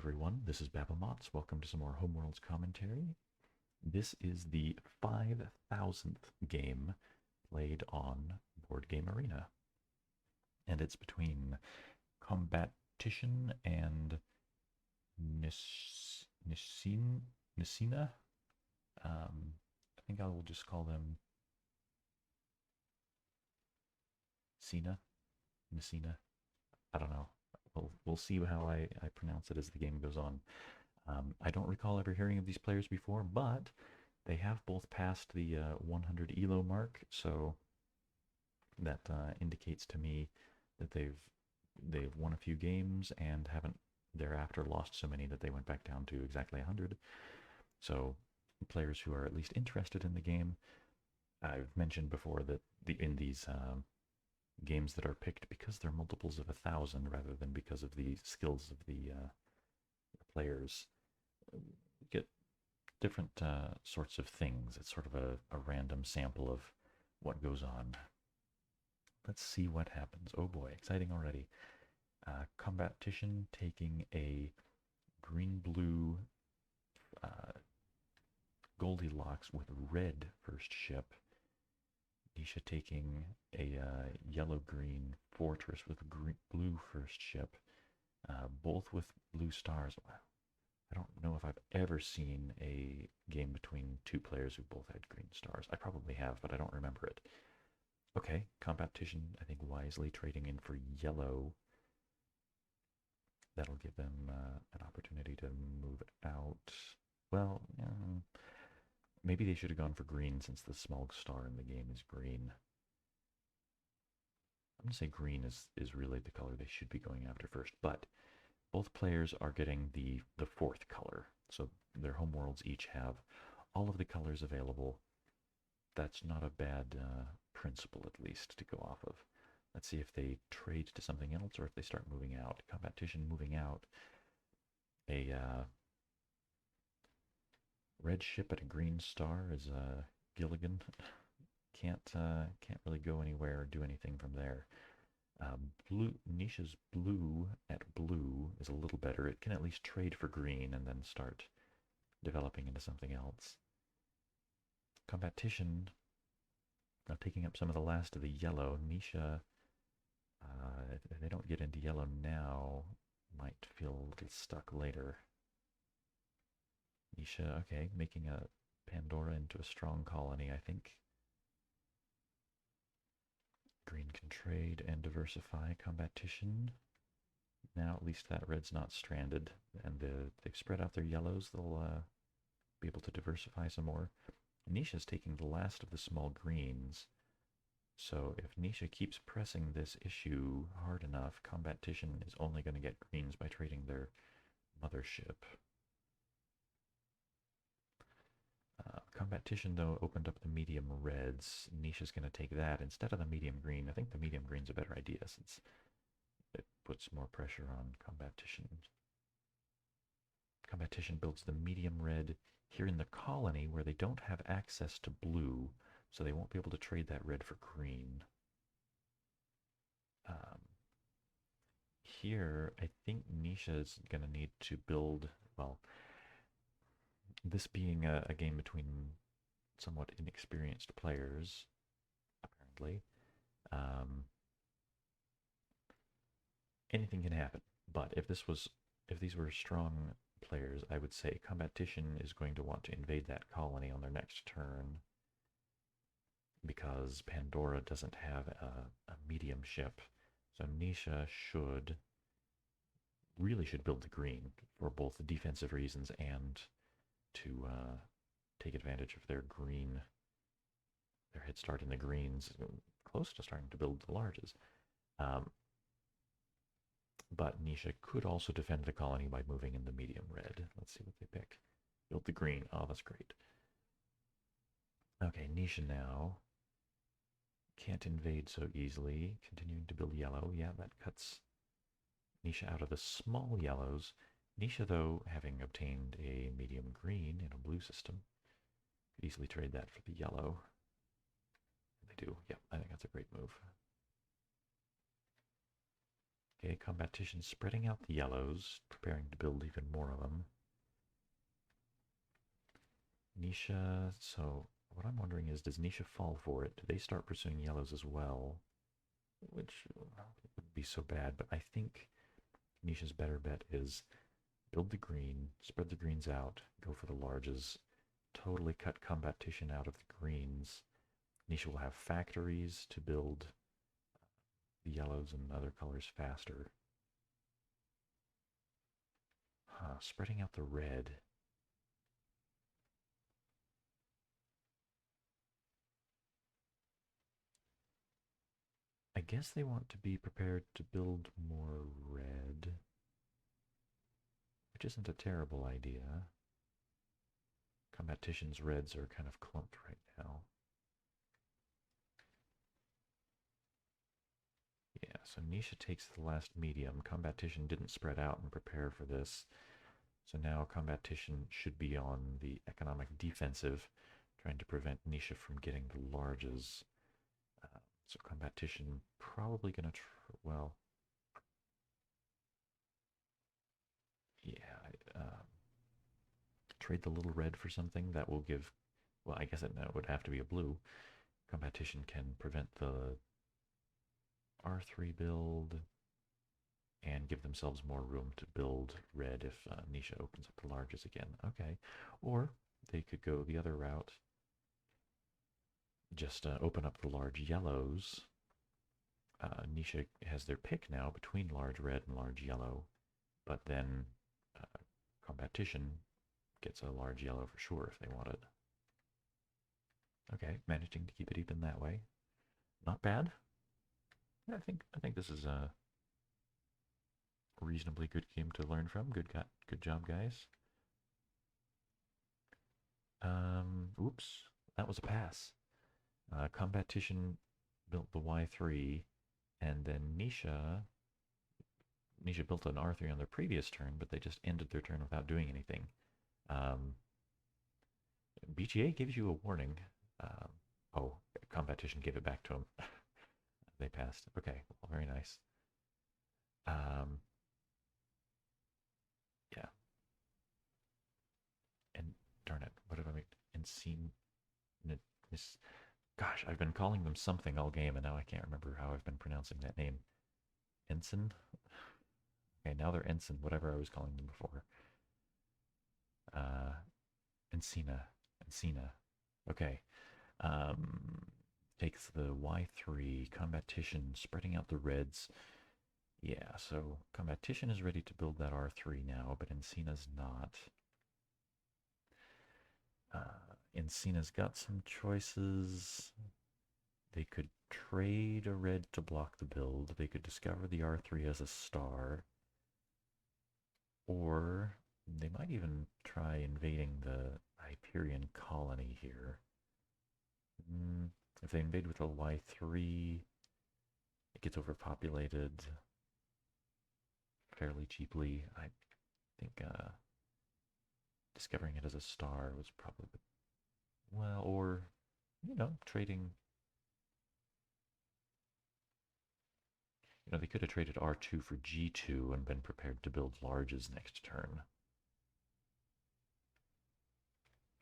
everyone, this is Babamots. Welcome to some more Homeworlds commentary. This is the 5,000th game played on Board Game Arena. And it's between Combatican and nsinha. I think I will just call them nsinha. I don't know. We'll see how I pronounce it as the game goes on. I don't recall ever hearing of these players before, but they have both passed the 100 ELO mark, so that indicates to me that they've won a few games and haven't thereafter lost so many that they went back down to exactly 100. So players who are at least interested in the game. I've mentioned before that in these games that are picked because they're multiples of 1,000 rather than because of the skills of the players, get different sorts of things. It's sort of a random sample of what goes on. Let's see what happens. Oh boy, exciting already. Combatican taking a green-blue Goldilocks with red first ship. Nisha taking a yellow-green fortress with blue first ship, both with blue stars. I don't know if I've ever seen a game between two players who both had green stars. I probably have, but I don't remember it. Okay, Combatican, I think, wisely trading in for yellow. That'll give them an opportunity to move out. Well, maybe they should have gone for green since the small star in the game is green. I'm going to say green is really the color they should be going after first, but both players are getting the fourth color. So their homeworlds each have all of the colors available. That's not a bad principle, at least, to go off of. Let's see if they trade to something else or if they start moving out. Combatican moving out. A red ship at a green star is Gilligan. Can't really go anywhere or do anything from there. Nisha's blue at blue is a little better. It can at least trade for green and then start developing into something else. Combatican now taking up some of the last of the yellow. Nisha, if they don't get into yellow now, might feel a little stuck later. Nisha, okay, making a Pandora into a strong colony, I think. Green can trade and diversify. Combatican. Now at least that red's not stranded, and they've spread out their yellows. They'll be able to diversify some more. Nisha's taking the last of the small greens. So if Nisha keeps pressing this issue hard enough, Combatican is only going to get greens by trading their mothership. Combatican, though, opened up the medium reds. Nisha's going to take that instead of the medium green. I think the medium green's a better idea since it puts more pressure on Combatican. Combatican builds the medium red here in the colony where they don't have access to blue, so they won't be able to trade that red for green. Here, I think Nisha's going to need to build, well, this being a game between somewhat inexperienced players, apparently, anything can happen. But if these were strong players, I would say Combatican is going to want to invade that colony on their next turn because Pandora doesn't have a medium ship. So Nisha really should build the green for both the defensive reasons and to take advantage of their head start in the greens, close to starting to build the larges. But Nisha could also defend the colony by moving in the medium red. Let's see what they pick. Build the green. Oh, that's great. Okay, Nisha now can't invade so easily. Continuing to build yellow. Yeah, that cuts Nisha out of the small yellows. Nisha, though, having obtained a medium green in a blue system, could easily trade that for the yellow. They do. Yep, I think that's a great move. Okay, Combatition spreading out the yellows, preparing to build even more of them. Nisha, so what I'm wondering is, does Nisha fall for it? Do they start pursuing yellows as well? Which wouldn't be so bad, but I think Nisha's better bet is build the green, spread the greens out, go for the larges, totally cut Combatition out of the greens. Nisha will have factories to build the yellows and other colors faster. Spreading out the red. I guess they want to be prepared to build more red, which isn't a terrible idea. Combatition's reds are kind of clumped right now. Yeah, so Nisha takes the last medium. Combatition didn't spread out and prepare for this. So now Combatition should be on the economic defensive, trying to prevent Nisha from getting the larges. So Combatition probably going to, well, yeah, trade the little red for something that will give, well, I guess it would have to be a blue. Combatition can prevent the R3 build and give themselves more room to build red if Nisha opens up the larges again. Okay, or they could go the other route, just open up the large yellows. Nisha has their pick now between large red and large yellow, but then Combatition gets a large yellow for sure if they want it. Okay, managing to keep it even that way. Not bad. I think this is a reasonably good game to learn from. Good job, guys. Oops, that was a pass. Combatition built the Y3, and then Nisha built an R3 on their previous turn, but they just ended their turn without doing anything. BGA gives you a warning. Oh, Combatition gave it back to him. They passed. Okay, well, very nice. Yeah. And darn it, what did I make? nsinha. Gosh, I've been calling them something all game, and now I can't remember how I've been pronouncing that name. Ensign? Okay, now they're Ensign, whatever I was calling them before. nsinha. Okay. Takes the Y3, Combatition, spreading out the reds. Yeah, so Combatition is ready to build that R3 now, but nsinha's not. nsinha's got some choices. They could trade a red to block the build. They could discover the R3 as a star. Or they might even try invading the Hyperion colony here. If they invade with a Y3, it gets overpopulated fairly cheaply. I think discovering it as a star was probably the, well, or, trading. They could have traded R2 for G2 and been prepared to build larges next turn.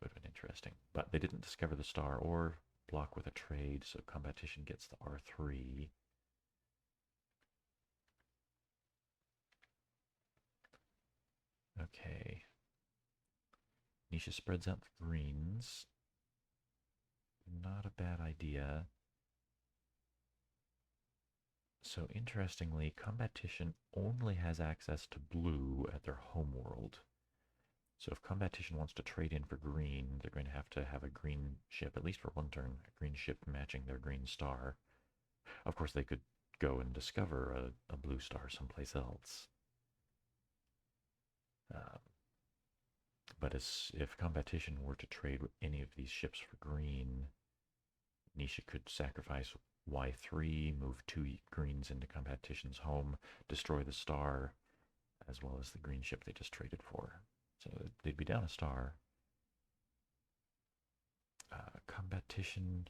Would have been interesting. But they didn't discover the star or block with a trade, so Combatition gets the R3. Okay. Nisha spreads out the greens. Not a bad idea. So interestingly, Combatition only has access to blue at their homeworld. So if Combatition wants to trade in for green, they're going to have a green ship, at least for one turn, a green ship matching their green star. Of course, they could go and discover a blue star someplace else. But if Combatition were to trade any of these ships for green, Nisha could sacrifice Y3, move 2 greens into Combatition's home, destroy the star, as well as the green ship they just traded for. So they'd be down a star. Combatition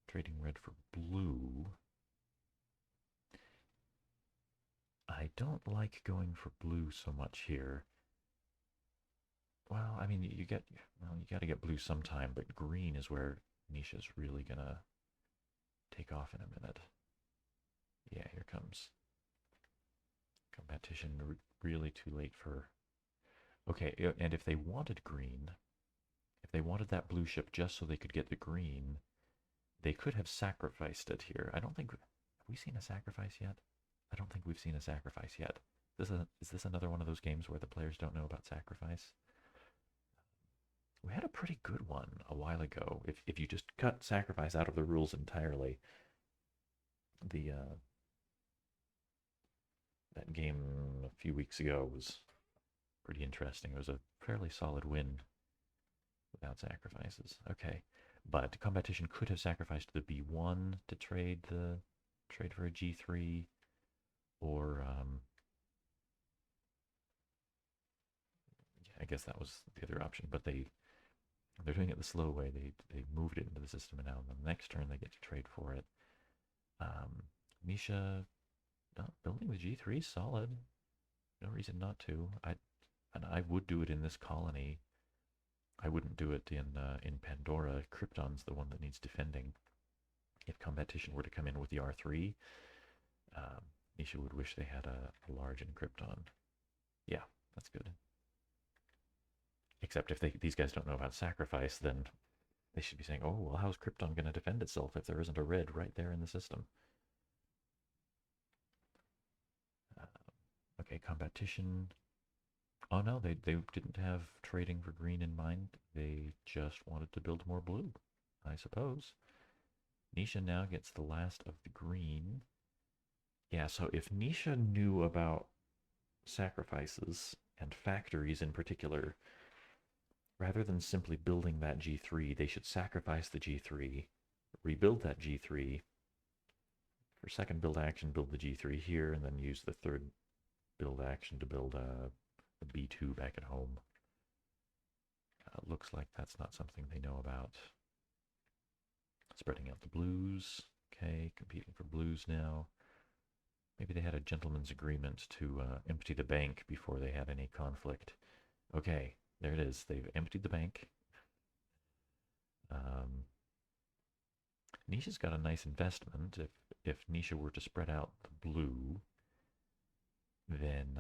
trading red for blue. I I don't like going for blue so much here. Well, I mean, you got to get blue sometime, but green is where Nisha's really gonna take off in a minute. Yeah, here comes Combatican. Really too late for. Okay, and if they wanted green, if they wanted that blue ship just so they could get the green, they could have sacrificed it here. I don't think. Have we seen a sacrifice yet? I don't think we've seen a sacrifice yet. Is this another one of those games where the players don't know about sacrifice? We had a pretty good one a while ago. If you just cut sacrifice out of the rules entirely, the that game a few weeks ago was pretty interesting. It was a fairly solid win without sacrifices. Okay, but Combatican could have sacrificed the B1 to trade for a G3, or yeah, I guess that was the other option. But they're doing it the slow way. They moved it into the system, and now on the next turn they get to trade for it. Nisha building the G3 solid. No reason not to. I would do it in this colony. I wouldn't do it in Pandora. Krypton's the one that needs defending. If Combatican were to come in with the R3, Nisha would wish they had a large in Krypton. Yeah, that's good. Except if these guys don't know about sacrifice, then they should be saying, oh, well, how's Krypton going to defend itself if there isn't a red right there in the system? Okay, Combatican. Oh no, they didn't have trading for green in mind. They just wanted to build more blue, I suppose. Nisha now gets the last of the green. Yeah, so if Nisha knew about sacrifices and factories in particular, rather than simply building that G3, they should sacrifice the G3, rebuild that G3. For second build action, build the G3 here, and then use the third build action to build a B2 back at home. Looks like that's not something they know about. Spreading out the blues. Okay, competing for blues now. Maybe they had a gentleman's agreement to empty the bank before they had any conflict. Okay, there it is. They've emptied the bank. Nisha's got a nice investment. If Nisha were to spread out the blue, then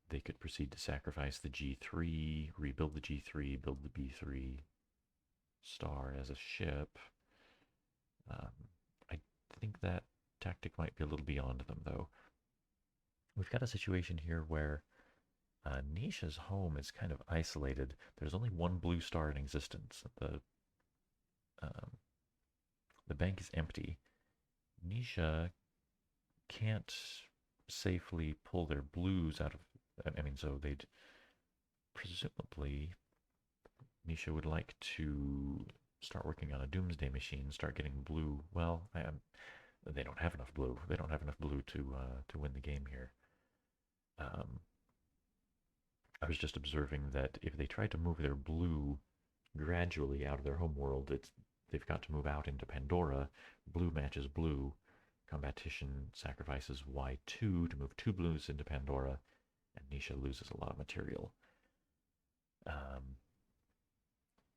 they could proceed to sacrifice the G3, rebuild the G3, build the B3 star as a ship. I think that tactic might be a little beyond them, though. We've got a situation here where Nisha's home is kind of isolated. There's only one blue star in existence. The bank is empty. Nisha can't safely pull their blues out of. I mean, so they'd presumably Nisha would like to start working on a doomsday machine, start getting blue. Well, they don't have enough blue. They don't have enough blue to win the game here. I was just observing that if they try to move their blue gradually out of their home world, they've got to move out into Pandora. Blue matches blue. Combatican sacrifices Y2 to move 2 blues into Pandora, and Nisha loses a lot of material.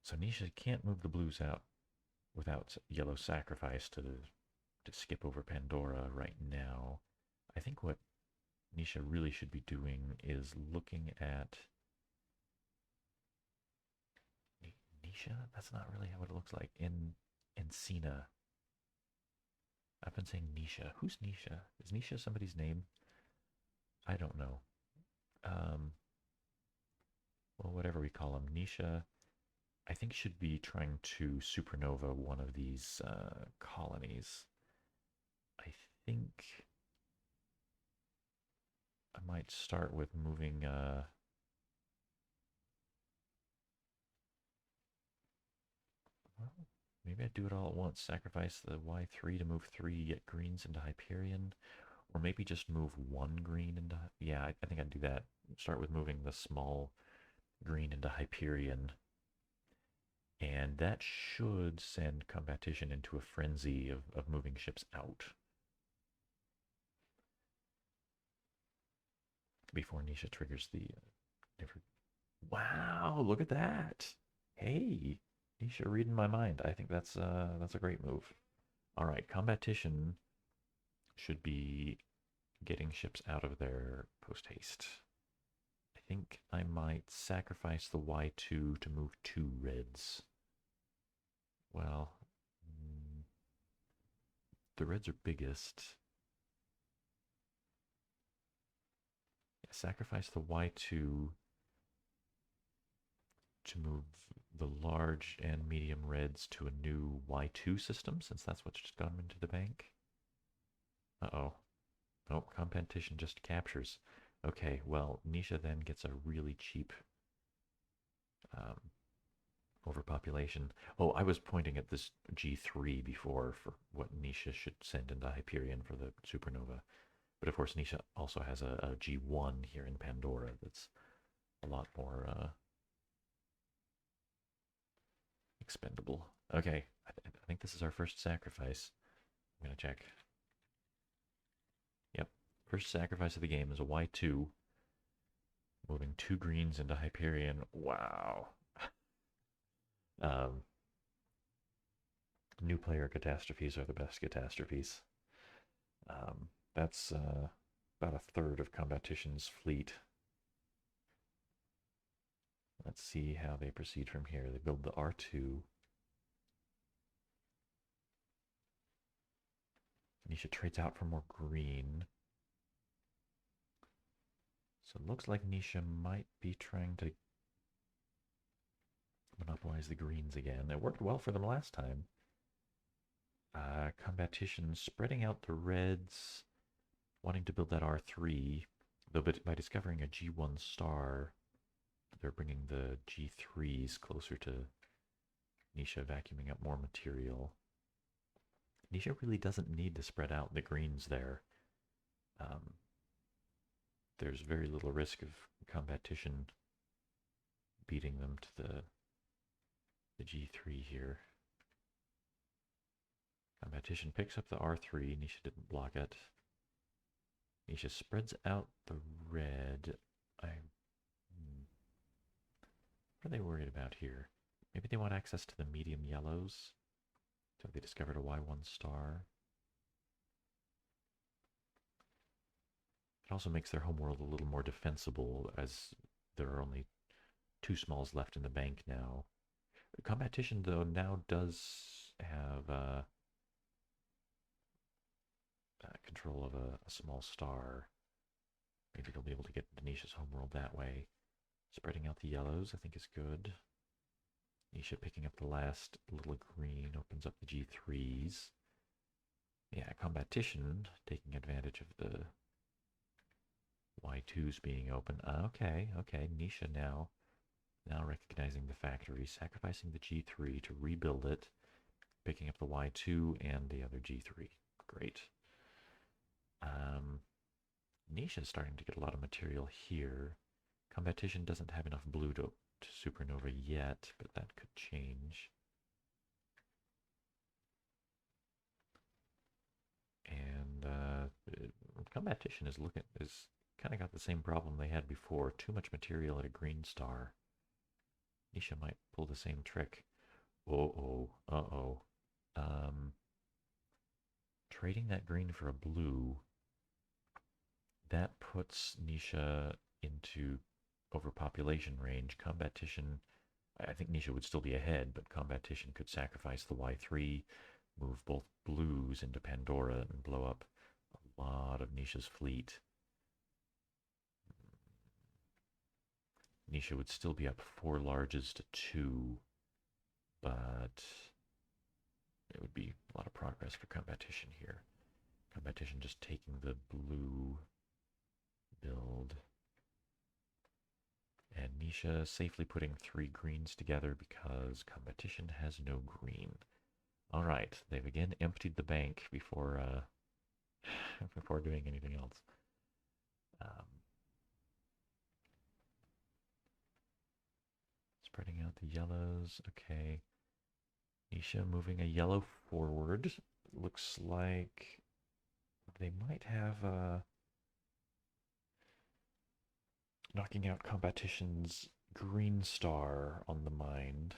So Nisha can't move the blues out without yellow sacrifice to skip over Pandora right now. I think what Nisha really should be doing is looking at Nisha. That's not really what it looks like in nsinha. I've been saying Nisha. Who's Nisha? Is Nisha somebody's name? I don't know. Well, whatever we call him, Nisha, I think should be trying to supernova one of these colonies. I think I might start with moving. Well, maybe I'd do it all at once. Sacrifice the Y3 to move 3 get greens into Hyperion. Or maybe just move 1 green into... Yeah, I think I'd do that. Start with moving the small green into Hyperion. And that should send Combatican into a frenzy of moving ships out. before Nisha triggers the. Wow, look at that! Hey, Nisha reading my mind. I think that's a great move. All right, Combatition should be getting ships out of there post haste. I think I might sacrifice the Y2 to move 2 reds. Well, the reds are biggest. Yeah, sacrifice the Y2 to move the large and medium reds to a new Y2 system, since that's what's just gone into the bank. Uh-oh. Oh, Competition just captures. Okay, well, Nisha then gets a really cheap overpopulation. Oh, I was pointing at this G3 before for what Nisha should send into Hyperion for the supernova. But of course, Nisha also has a G1 here in Pandora that's a lot more expendable. Okay, I think this is our first sacrifice. I'm going to check. Yep, first sacrifice of the game is a Y2. Moving 2 greens into Hyperion. Wow. New player catastrophes are the best catastrophes. That's about a third of Combatition's fleet. Let's see how they proceed from here. They build the R2. Nisha trades out for more green. So it looks like Nisha might be trying to monopolize the greens again. It worked well for them last time. Combatition spreading out the reds, wanting to build that R3, though by discovering a G1 star, they're bringing the G3s closer to Nisha, vacuuming up more material. Nisha really doesn't need to spread out the greens there. There's very little risk of Combatition beating them to the G3 here. Combatition picks up the R3. Nisha didn't block it. Nisha spreads out the red. What are they worried about here? Maybe they want access to the medium yellows. So they discovered a Y1 star. It also makes their homeworld a little more defensible, as there are only 2 smalls left in the bank now. Combatition, though, now does have control of a small star. Maybe they'll be able to get into Nisha's homeworld that way. Spreading out the yellows, I think, is good. Nisha picking up the last little green opens up the G3s. Yeah, Combatition taking advantage of the Y2s being open. Okay. Nisha now recognizing the factory, sacrificing the G3 to rebuild it, picking up the Y2 and the other G3. Great. Nisha's starting to get a lot of material here. Combatition doesn't have enough blue to supernova yet, but that could change. And Combatition is kind of got the same problem they had before. Too much material at a green star. Nisha might pull the same trick. Uh-oh. Trading that green for a blue, that puts Nisha into overpopulation range. Combatition, I think Nisha would still be ahead, but Combatition could sacrifice the Y3, move both blues into Pandora, and blow up a lot of Nisha's fleet. Nisha would still be up 4 larges to 2, but it would be a lot of progress for Combatition here. Combatition just taking the blue build. And Nisha safely putting 3 greens together because Combatition has no green. All right, they've again emptied the bank before before doing anything else. Spreading out the yellows. Okay. Nisha moving a yellow forward. Looks like they might have knocking out Combatition's green star on the mind,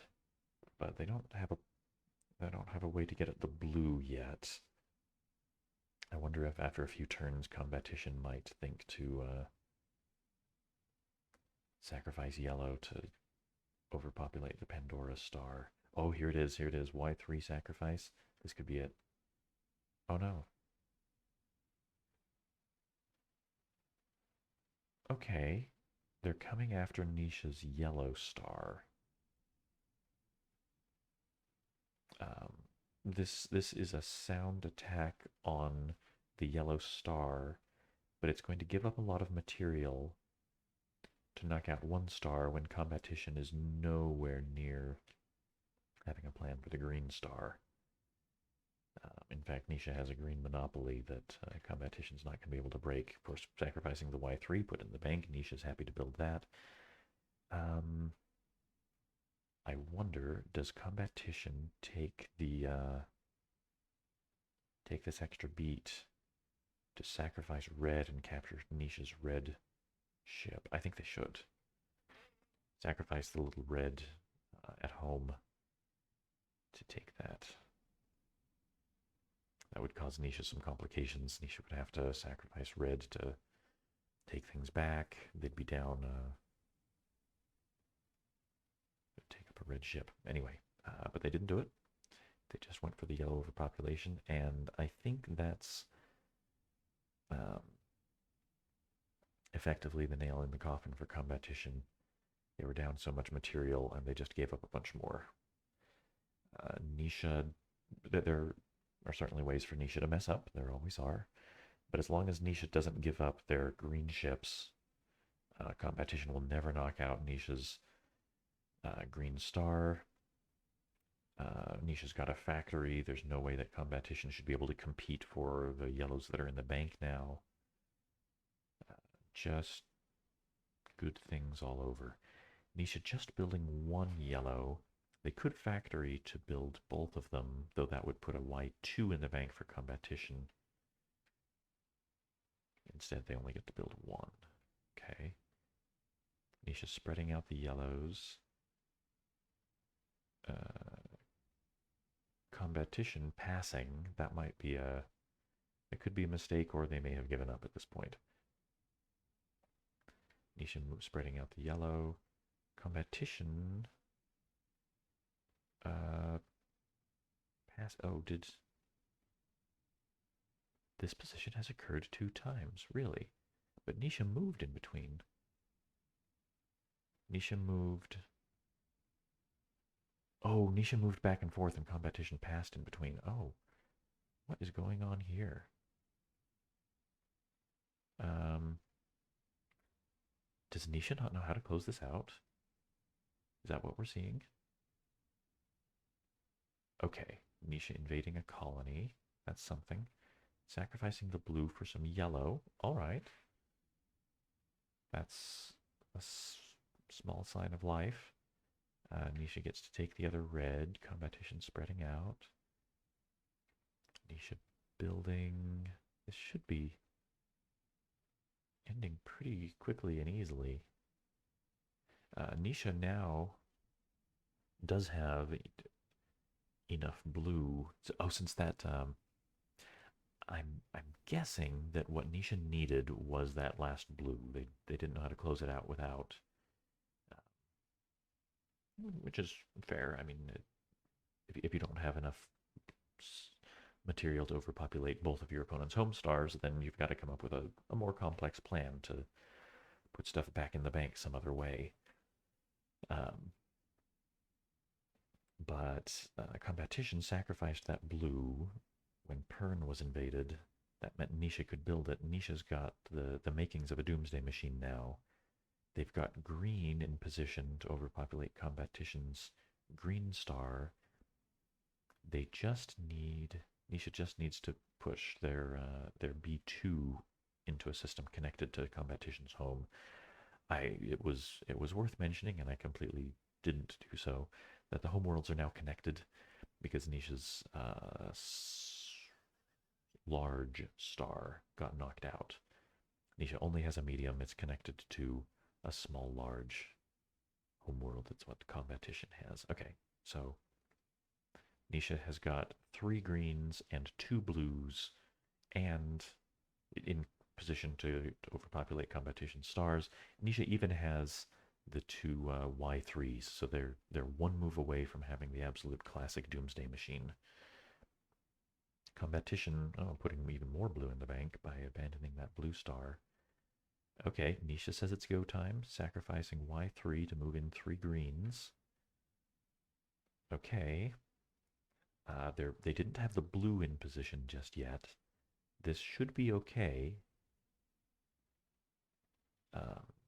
but they don't have a way to get at the blue yet. I wonder if after a few turns, Combatition might think to sacrifice yellow to overpopulate the Pandora star. Oh, here it is. Here it is. Y3 sacrifice. This could be it. Oh no. Okay. They're coming after Nisha's yellow star. This is a sound attack on the yellow star, but it's going to give up a lot of material to knock out one star when Combatition is nowhere near having a plan for the green star. In fact, Nisha has a green monopoly that Combatition's not going to be able to break. Of course, sacrificing the Y3 put in the bank. Nisha's happy to build that. I wonder, does Combatition take the take this extra beat to sacrifice red and capture Nisha's red ship? I think they should. Sacrifice the little red at home to take that. That would cause Nisha some complications. Nisha would have to sacrifice red to take things back. They'd be down, take up a red ship. Anyway, but they didn't do it. They just went for the yellow overpopulation, and I think that's effectively the nail in the coffin for Combatition. They were down so much material, and they just gave up a bunch more. Nisha, there are certainly ways for Nisha to mess up. There always are. But as long as Nisha doesn't give up their green ships, Combatition will never knock out Nisha's green star. Nisha's got a factory. There's no way that Combatition should be able to compete for the yellows that are in the bank now. Just good things all over. Nisha just building one yellow. They could factory to build both of them, though that would put a Y2 in the bank for Combatition. Instead, they only get to build one. Okay. Nisha's spreading out the yellows. Combatition passing, that might be it could be a mistake, or they may have given up at this point. Nisha spreading out the yellow. Combatition pass. Oh, did this position has occurred 2 times, really? But Nisha moved in between. Nisha moved. Oh, Nisha moved back and forth and Combatition passed in between. Oh, what is going on here? Does Nisha not know how to close this out? Is that what we're seeing? Okay, Nisha invading a colony. That's something. Sacrificing the blue for some yellow. All right. That's a small sign of life. Nisha gets to take the other red. Combatition spreading out. Nisha building. This should be ending pretty quickly and easily. Nisha now does have enough blue. Oh, since that, I'm guessing that what Nisha needed was that last blue. They didn't know how to close it out without, which is fair. I mean, if you don't have enough material to overpopulate both of your opponent's home stars, then you've got to come up with a more complex plan to put stuff back in the bank some other way. But Combatition sacrificed that blue when Pern was invaded. That meant Nisha could build it. Nisha's got the makings of a doomsday machine now. They've got green in position to overpopulate Combatition's green star. They just need... Nisha just needs to push their B2 into a system connected to Combatition's home. It was worth mentioning, and I completely didn't do so, that the homeworlds are now connected because Nisha's large star got knocked out. Nisha only has a medium. It's connected to a small, large homeworld. That's what Combatition has. Okay, so Nisha has got 3 greens and 2 blues, and in position to overpopulate Combatition stars. Nisha even has the 2 Y3s, so they're 1 move away from having the absolute classic Doomsday Machine. Combatition, putting even more blue in the bank by abandoning that blue star. Okay, Nisha says it's go time, sacrificing Y3 to move in 3 greens. Okay. They didn't have the blue in position just yet. This should be okay.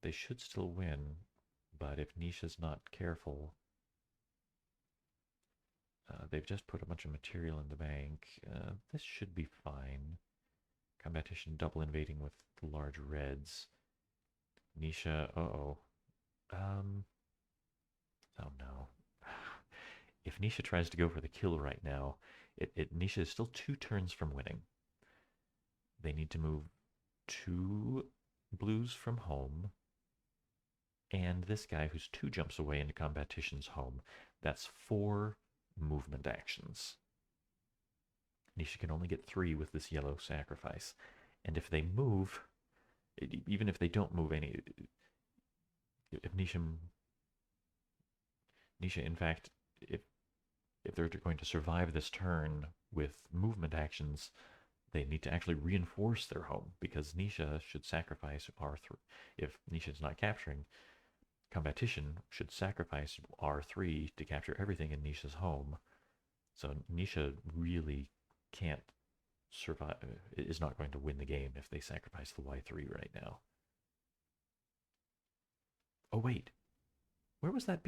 They should still win, but if Nisha's not careful, they've just put a bunch of material in the bank. This should be fine. Combatition double invading with the large reds. Nisha, oh no. If Nisha tries to go for the kill right now, Nisha is still 2 turns from winning. They need to move 2 blues from home, and this guy who's 2 jumps away into Combatition's home. That's 4 movement actions. Nisha can only get 3 with this yellow sacrifice. And if they move, even if they don't move any, if Nisha, in fact, if they're going to survive this turn with movement actions, they need to actually reinforce their home, because Nisha should sacrifice R3. If Nisha's not capturing, Combatition should sacrifice R3 to capture everything in Nisha's home. So Nisha really can't survive, is not going to win the game if they sacrifice the Y3 right now. Oh wait, where was that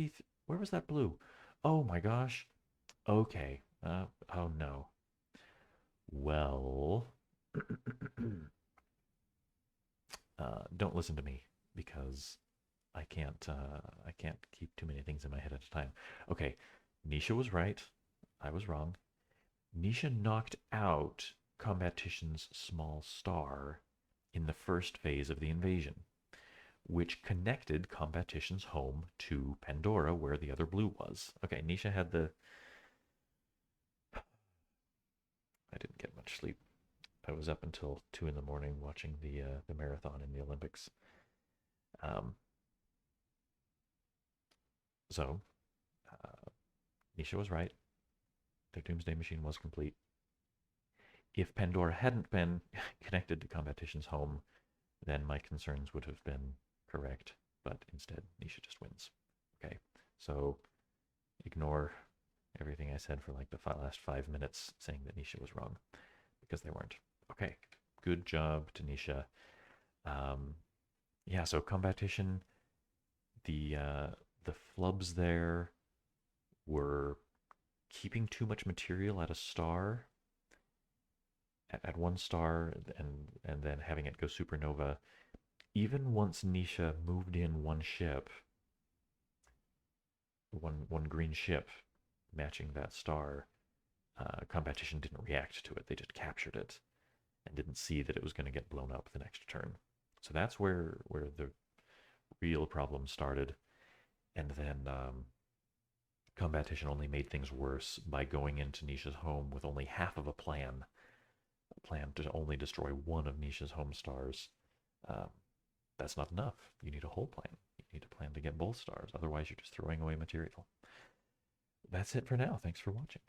where was that blue? Oh my gosh. Okay. Oh no. Well, don't listen to me, because I can't keep too many things in my head at a time. Okay, Nisha was right. I was wrong. Nisha knocked out Combatition's small star in the first phase of the invasion, which connected Combatition's home to Pandora, where the other blue was. Okay, Nisha had the... I didn't get much sleep. I was up until 2 in the morning watching the marathon in the Olympics. So, Nisha was right. Their Doomsday Machine was complete. If Pandora hadn't been connected to Combatition's home, then my concerns would have been correct. But instead, Nisha just wins. Okay, so ignore everything I said for like the last 5 minutes saying that Nisha was wrong, because they weren't. Okay, good job to Nisha. Yeah, so Combatition, the flubs there were keeping too much material at a star, at 1 star, and then having it go supernova. Even once Nisha moved in 1 ship, one green ship matching that star, Combatition didn't react to it. They just captured it and didn't see that it was going to get blown up the next turn. So that's where the real problem started. And then Combatition only made things worse by going into Nisha's home with only half of a plan to only destroy 1 of Nisha's home stars. That's not enough. You need a whole plan. You need a plan to get both stars. Otherwise, you're just throwing away material. That's it for now. Thanks for watching.